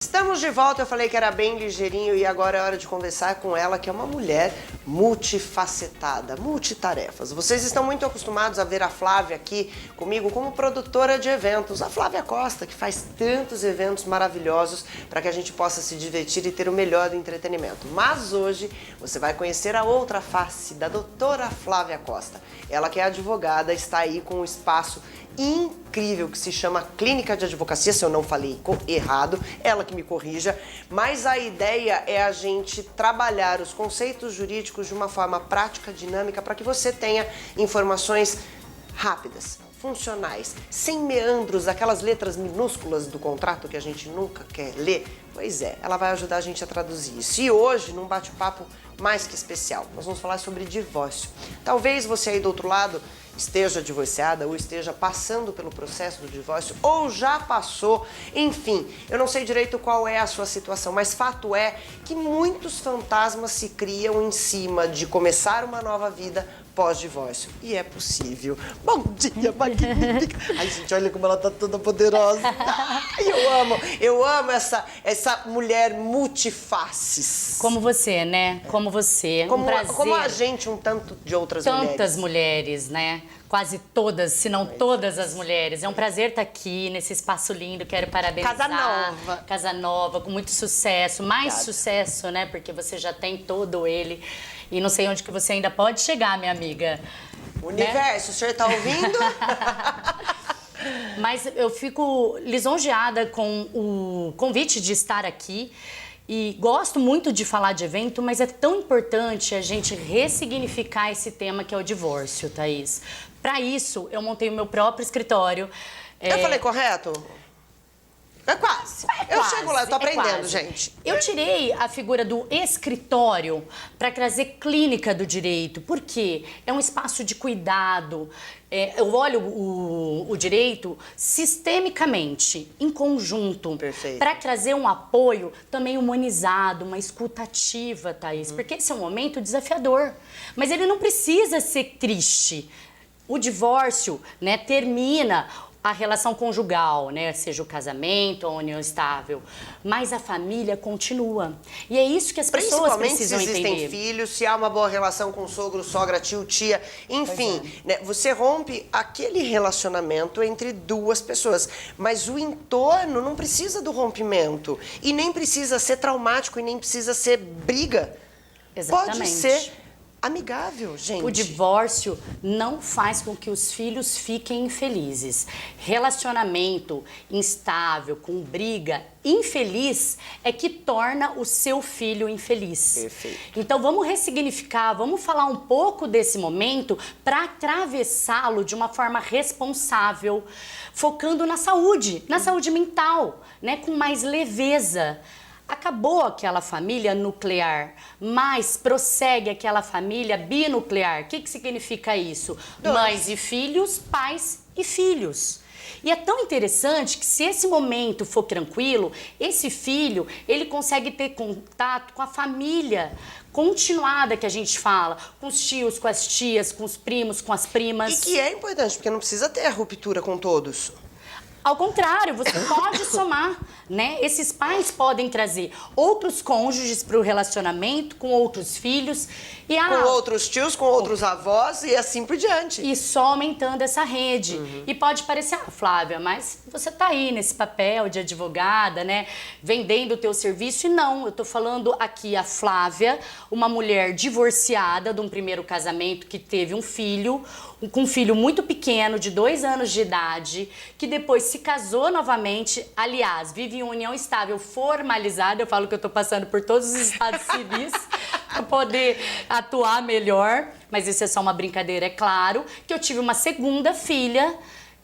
Estamos de volta, eu falei que era bem ligeirinho e agora é hora de conversar com ela, que é uma mulher multifacetada, multitarefas. Vocês estão muito acostumados a ver a Flávia aqui comigo como produtora de eventos. A Flávia Costa, que faz tantos eventos maravilhosos para que a gente possa se divertir e ter o melhor do entretenimento. Mas hoje você vai conhecer a outra face da doutora Flávia Costa. Ela que é advogada, está aí com um espaço incrível que se chama Clínica de Advocacia, se eu não falei errado, ela que me corrija, mas a ideia é a gente trabalhar os conceitos jurídicos de uma forma prática, dinâmica, para que você tenha informações rápidas, funcionais, sem meandros, aquelas letras minúsculas do contrato que a gente nunca quer ler. Pois é, ela vai ajudar a gente a traduzir isso. E hoje, num bate-papo mais que especial, nós vamos falar sobre divórcio. Talvez você aí do outro lado esteja divorciada ou esteja passando pelo processo do divórcio ou já passou, enfim, eu não sei direito qual é a sua situação, mas fato é que muitos fantasmas se criam em cima de começar uma nova vida pós-divórcio. E é possível. Bom dia, magnífica! Ai, gente, olha como ela tá toda poderosa. Ai, eu amo essa mulher multifaces. Como você, né? Como você. Como, um prazer. como a gente, um tanto de outras mulheres. Tantas mulheres, né? Quase todas, se não todas as mulheres. É um prazer estar aqui nesse espaço lindo. Quero parabenizar. Casa Nova. Casa Nova, com muito sucesso. Mais Obrigada. sucesso, né? Porque você já tem todo ele. E não sei onde que você ainda pode chegar, minha amiga. Universo, o senhor tá ouvindo? Mas eu fico lisonjeada com o convite de estar aqui. E gosto muito de falar de evento, mas é tão importante a gente ressignificar esse tema que é o divórcio, Thaís. Para isso, eu montei o meu próprio escritório. Eu falei correto? É quase. Eu chego lá, eu tô aprendendo, quase. gente. Eu tirei a figura do escritório para trazer clínica do direito, porque é um espaço de cuidado. Eu olho o direito sistemicamente, em conjunto, para trazer um apoio também humanizado, uma escuta ativa, Thaís, porque esse é um momento desafiador, mas ele não precisa ser triste. O divórcio, né, termina a relação conjugal, né, seja o casamento ou a união estável, mas a família continua. E é isso que as pessoas precisam entender. Principalmente se existem filhos, se há uma boa relação com sogro, sogra, tio, tia, enfim, né, você rompe aquele relacionamento entre duas pessoas, mas o entorno não precisa do rompimento e nem precisa ser traumático e nem precisa ser briga. Exatamente. Pode ser amigável, gente. O divórcio não faz com que os filhos fiquem infelizes. Relacionamento instável, com briga, infeliz, é que torna o seu filho infeliz. Perfeito. Então vamos ressignificar, vamos falar um pouco desse momento para atravessá-lo de uma forma responsável, focando na saúde mental, né, com mais leveza. Acabou aquela família nuclear, mas prossegue aquela família binuclear. O que significa isso? Mães e filhos, pais e filhos. E é tão interessante que se esse momento for tranquilo, esse filho, ele consegue ter contato com a família continuada que a gente fala, com os tios, com as tias, com os primos, com as primas. E que é importante, porque não precisa ter a ruptura com todos. Ao contrário, você pode somar, né? Esses pais podem trazer outros cônjuges para o relacionamento, com outros filhos. E com outros tios, com outros avós e assim por diante. E só aumentando essa rede. E pode parecer, Flávia, mas você tá aí nesse papel de advogada, né? Vendendo o teu serviço. E não, eu tô falando aqui a Flávia, uma mulher divorciada de um primeiro casamento que teve um filho, com um filho muito pequeno, de 2 anos de idade, que depois se casou novamente, aliás, vive em união estável formalizada. Eu falo que eu tô passando por todos os estados civis para poder atuar melhor, mas isso é só uma brincadeira, é claro, que eu tive uma segunda filha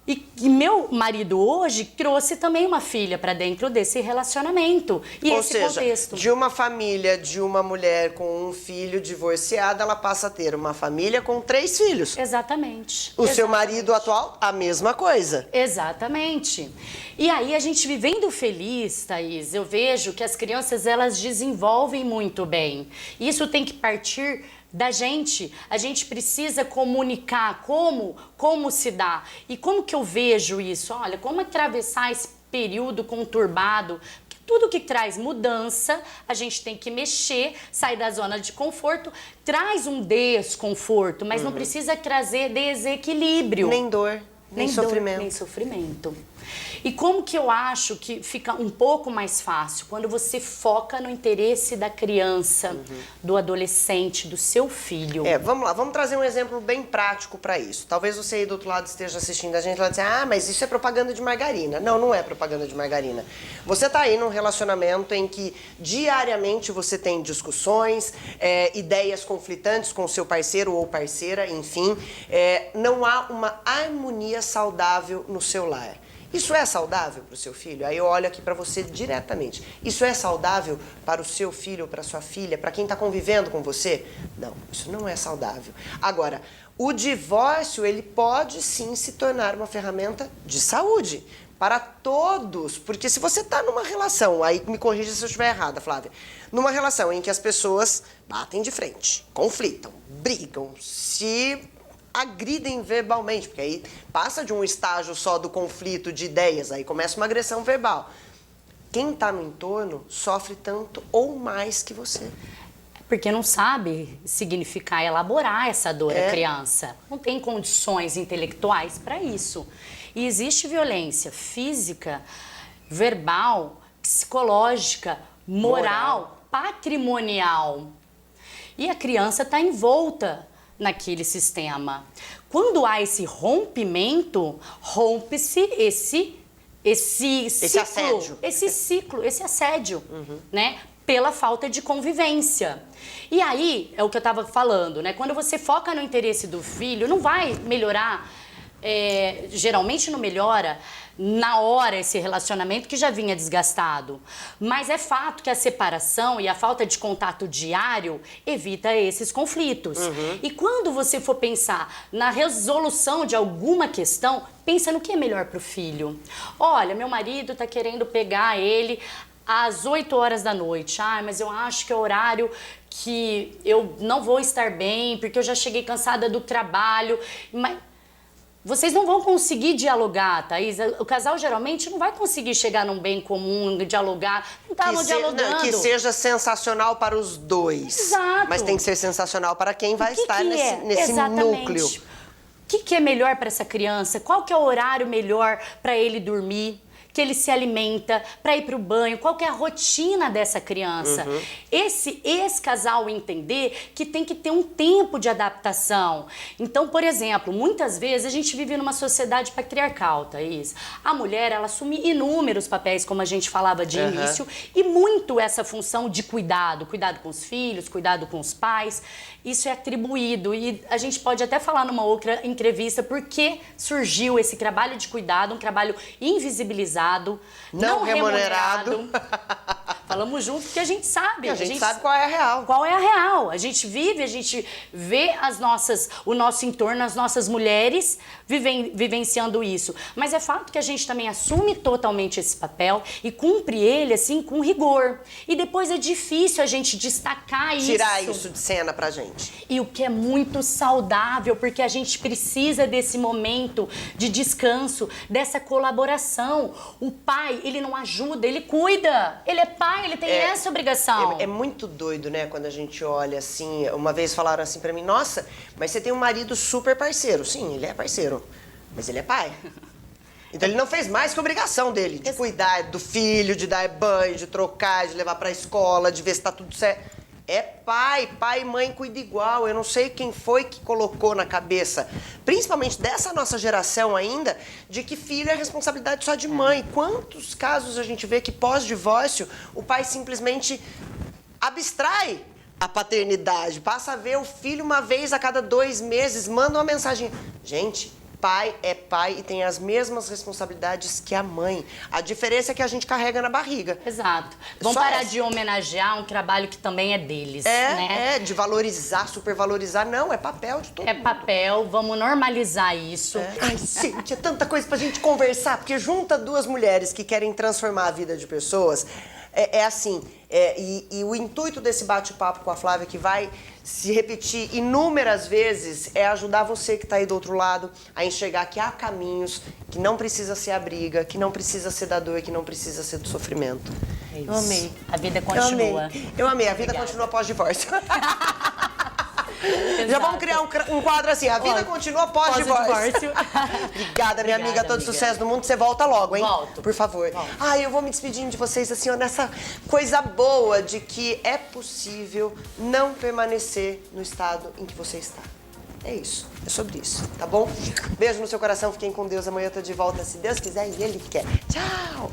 e meu marido hoje trouxe também uma filha para dentro desse relacionamento e Ou esse seja, contexto. De uma família de uma mulher com um filho divorciada, ela passa a ter uma família com 3 filhos. Exatamente. O seu marido atual, a mesma coisa. Exatamente. E aí a gente vivendo feliz, Thaís, eu vejo que as crianças elas desenvolvem muito bem. Isso tem que partir da gente. A gente precisa comunicar como se dá. E como que eu vejo isso? Olha, como atravessar esse período conturbado. Tudo que traz mudança, a gente tem que mexer, sair da zona de conforto, traz um desconforto, mas não precisa trazer desequilíbrio. Nem dor, nem sofrimento. Nem sofrimento. E como que eu acho que fica um pouco mais fácil? Quando você foca no interesse da criança, do adolescente, do seu filho. Vamos lá, vamos trazer um exemplo bem prático para isso. Talvez você aí do outro lado esteja assistindo a gente e vai dizer, mas isso é propaganda de margarina. Não, não é propaganda de margarina. Você tá aí num relacionamento em que diariamente você tem discussões, ideias conflitantes com o seu parceiro ou parceira, enfim. Não há uma harmonia saudável no seu lar. Isso é saudável para o seu filho? Aí eu olho aqui para você diretamente. Isso é saudável para o seu filho ou para sua filha, para quem está convivendo com você? Não, isso não é saudável. Agora, o divórcio, ele pode sim se tornar uma ferramenta de saúde para todos. Porque se você está numa relação, aí me corrija se eu estiver errada, Flávia, numa relação em que as pessoas batem de frente, conflitam, brigam, se agridem verbalmente, porque aí passa de um estágio só do conflito de ideias, aí começa uma agressão verbal. Quem está no entorno sofre tanto ou mais que você. Porque não sabe significar, elaborar essa dor a criança. Não tem condições intelectuais para isso. E existe violência física, verbal, psicológica, moral, patrimonial. E a criança está envolta naquele sistema. Quando há esse rompimento, rompe-se esse ciclo, esse assédio, né? Pela falta de convivência. E aí, é o que eu estava falando, né? Quando você foca no interesse do filho, não vai melhorar, geralmente não melhora na hora esse relacionamento que já vinha desgastado. Mas é fato que a separação e a falta de contato diário evita esses conflitos. E quando você for pensar na resolução de alguma questão, pensa no que é melhor para o filho. Olha, meu marido está querendo pegar ele às 8 horas da noite. Mas eu acho que é o horário que eu não vou estar bem, porque eu já cheguei cansada do trabalho. Mas vocês não vão conseguir dialogar, Thaís. O casal geralmente não vai conseguir chegar num bem comum, dialogar. Não estavam dialogando. Que seja sensacional para os dois. Exato. Mas tem que ser sensacional para quem vai estar nesse núcleo. O que é melhor para essa criança? Qual que é o horário melhor para ele dormir? Que ele se alimenta, para ir para o banho, qual que é a rotina dessa criança. Esse ex-casal entender que tem que ter um tempo de adaptação. Então, por exemplo, muitas vezes a gente vive numa sociedade patriarcal, Thaís. A mulher, ela assume inúmeros papéis, como a gente falava de início, e muito essa função de cuidado com os filhos, cuidado com os pais. Isso é atribuído e a gente pode até falar numa outra entrevista por que surgiu esse trabalho de cuidado, um trabalho invisibilizado, não remunerado. Falamos junto porque a gente sabe. A gente sabe qual é a real. Qual é a real. A gente vive, a gente vê o nosso entorno, as nossas mulheres vivenciando isso. Mas é fato que a gente também assume totalmente esse papel e cumpre ele, assim, com rigor. E depois é difícil a gente destacar isso. Tirar isso de cena pra gente. E o que é muito saudável, porque a gente precisa desse momento de descanso, dessa colaboração. O pai, ele não ajuda, ele cuida. Ele é pai, ele tem essa obrigação. É muito doido, né, quando a gente olha assim. Uma vez falaram assim pra mim, nossa, mas você tem um marido super parceiro. Sim, ele é parceiro, mas ele é pai. Então ele não fez mais que obrigação dele, de cuidar do filho, de dar banho, de trocar, de levar pra escola, de ver se tá tudo certo. É pai e mãe cuida igual. Eu não sei quem foi que colocou na cabeça, principalmente dessa nossa geração ainda, de que filho é responsabilidade só de mãe. Quantos casos a gente vê que pós-divórcio o pai simplesmente abstrai a paternidade, passa a ver o filho uma vez a cada 2 meses, manda uma mensagem. Gente, pai é pai e tem as mesmas responsabilidades que a mãe. A diferença é que a gente carrega na barriga. Exato. Vamos parar de homenagear um trabalho que também é deles, né? De valorizar, supervalorizar. Não, é papel de todo mundo. É papel, vamos normalizar isso. Ai, gente, é tanta coisa pra gente conversar, porque junta 2 mulheres que querem transformar a vida de pessoas, assim, e o intuito desse bate-papo com a Flávia, que vai se repetir inúmeras vezes, é ajudar você que está aí do outro lado a enxergar que há caminhos, que não precisa ser a briga, que não precisa ser da dor, que não precisa ser do sofrimento. É isso. Eu amei. A vida continua. Eu amei. A vida continua pós-divórcio. Já vamos criar um quadro assim, a vida continua pós-divórcio. Obrigada, minha amiga, todo sucesso do mundo. Você volta logo, hein? Volto. Por favor. Volto. Eu vou me despedindo de vocês assim, ó, nessa coisa boa de que é possível não permanecer no estado em que você está. É isso, é sobre isso, tá bom? Beijo no seu coração, fiquem com Deus. Amanhã eu tô de volta, se Deus quiser e Ele quer. Tchau!